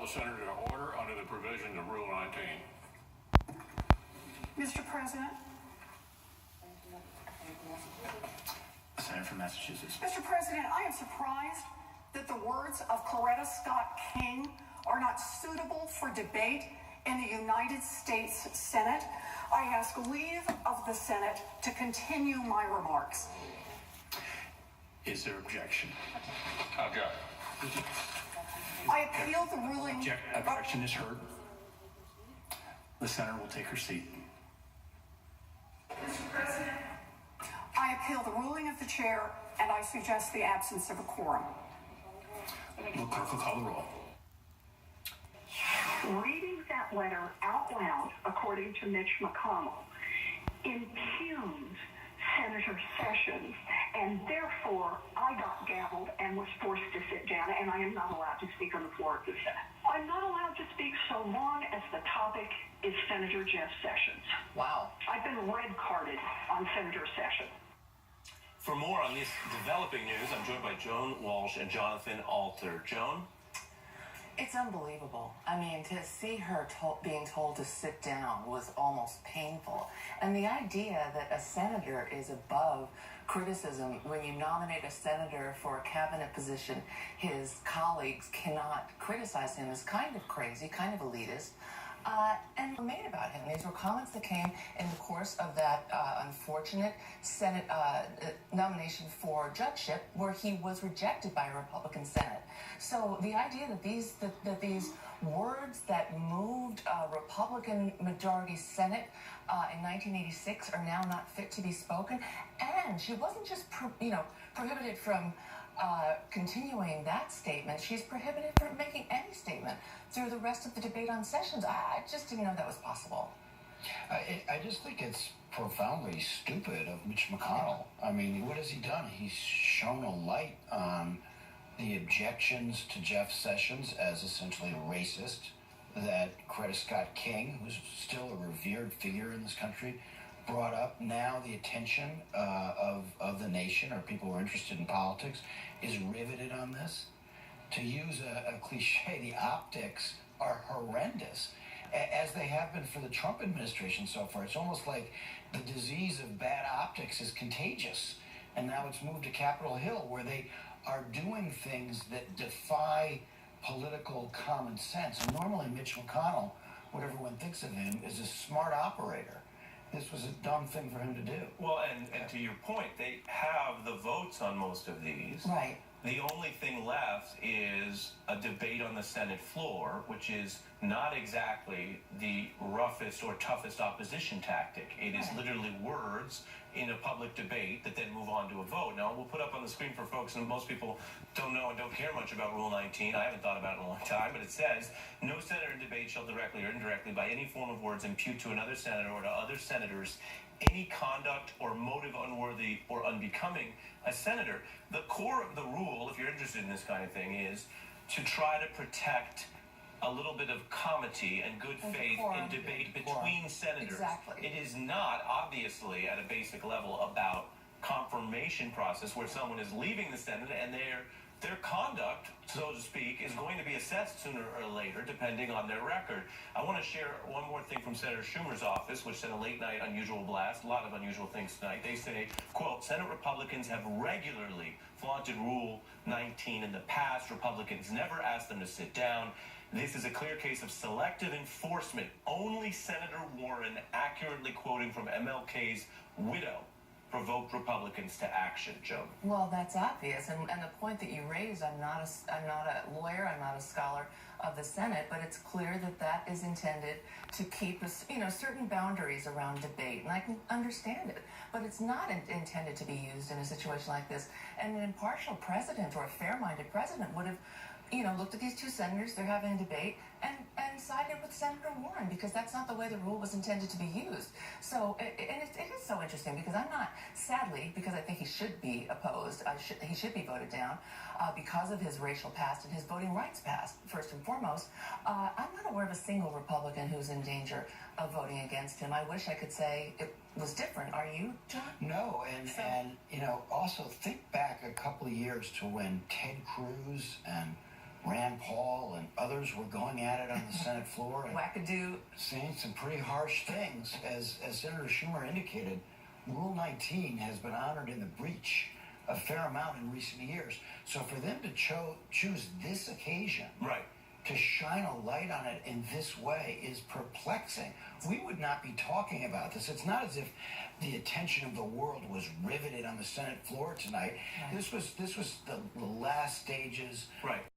senator to order under the provisions of Rule 19. Mr. President. The Senator from Massachusetts. Mr. President, I am surprised that the words of Coretta Scott King are not suitable for debate in the United States Senate. I ask leave of the Senate to continue my remarks. Is there objection? Object. I appeal the ruling. Objection is heard. The senator will take her seat. Mr. President, I appeal the ruling of the chair, and I suggest the absence of a quorum. Will clerk will call the roll. Reading that letter out loud, according to Mitch McConnell, impugns Senator Sessions, and therefore I got gavelled and was forced to sit down, and I am not allowed to speak on the floor of the Senate. I'm not allowed to speak so long as the topic is Senator Jeff Sessions. Wow. I've been red carded on Senator Sessions. For more on this developing news, I'm joined by Joan Walsh and Jonathan Alter. Joan? It's unbelievable. I mean, to see her being told to sit down was almost painful. And the idea that a senator is above criticism, when you nominate a senator for a cabinet position, his colleagues cannot criticize him, is kind of crazy, kind of elitist. And were made about him. These were comments that came in the course of that unfortunate Senate nomination for judgeship, where he was rejected by a Republican Senate. So the idea that these words that moved a Republican majority Senate in 1986 are now not fit to be spoken, and she wasn't just prohibited from continuing that statement. She's prohibited from making any statement through the rest of the debate on Sessions. I just didn't know that was possible. I just think it's profoundly stupid of Mitch McConnell. I mean, what has he done? He's shown a light on the objections to Jeff Sessions as essentially a racist, that Coretta Scott King, who's still a revered figure in this country, brought up. Now the attention of the nation, or people who are interested in politics, is riveted on this. To use a cliche, the optics are horrendous, as they have been for the Trump administration so far. It's almost like the disease of bad optics is contagious, and now it's moved to Capitol Hill, where they are doing things that defy political common sense. And normally Mitch McConnell, what everyone thinks of him, is a smart operator. This was a dumb thing for him to do. Well, and to your point, they have the votes on most of these. Right. The only thing left is a debate on the Senate floor, which is not exactly the roughest or toughest opposition tactic. It is literally words in a public debate that then move on to a vote. Now, we'll put up on the screen for folks, and most people don't know and don't care much about Rule 19. I haven't thought about it in a long time, but it says, no senator in debate shall directly or indirectly by any form of words impute to another senator or to other senators any conduct or motive unworthy or unbecoming a senator. The core of the rule, if you're interested in this kind of thing, is to try to protect a little bit of comity and good faith in debate between senators. Exactly. It is not, obviously, at a basic level about confirmation process where someone is leaving the Senate and their conduct, so to speak, is going to be assessed sooner or later, depending on their record. I want to share one more thing from Senator Schumer's office, which sent a late-night unusual blast. A lot of unusual things tonight. They say, quote, Senate Republicans have regularly flaunted Rule 19 in the past. Republicans never asked them to sit down. This is a clear case of selective enforcement. Only Senator Warren, accurately quoting from MLK's widow, provoked Republicans to action, Joan. Well, that's obvious, and the point that you raised, I'm not a lawyer, I'm not a scholar of the Senate, but it's clear that that is intended to keep us, certain boundaries around debate, and I can understand it, but it's not intended to be used in a situation like this. And an impartial president or a fair-minded president would have looked at these two senators, they're having a debate, and sided with Senator Warren, because that's not the way the rule was intended to be used. So, it is so interesting, because I'm not, sadly, because I think he should be opposed, he should be voted down, because of his racial past and his voting rights past, first and foremost. I'm not aware of a single Republican who's in danger of voting against him. I wish I could say it was different. Are you, John? No, and also think back a couple of years to when Ted Cruz and Rand Paul and other others were going at it on the Senate floor and Wackadoo. saying some pretty harsh things. As Senator Schumer indicated, Rule 19 has been honored in the breach a fair amount in recent years. So for them to choose this occasion Right. to shine a light on it in this way is perplexing. We would not be talking about this. It's not as if the attention of the world was riveted on the Senate floor tonight. Right. This was the last stages Right.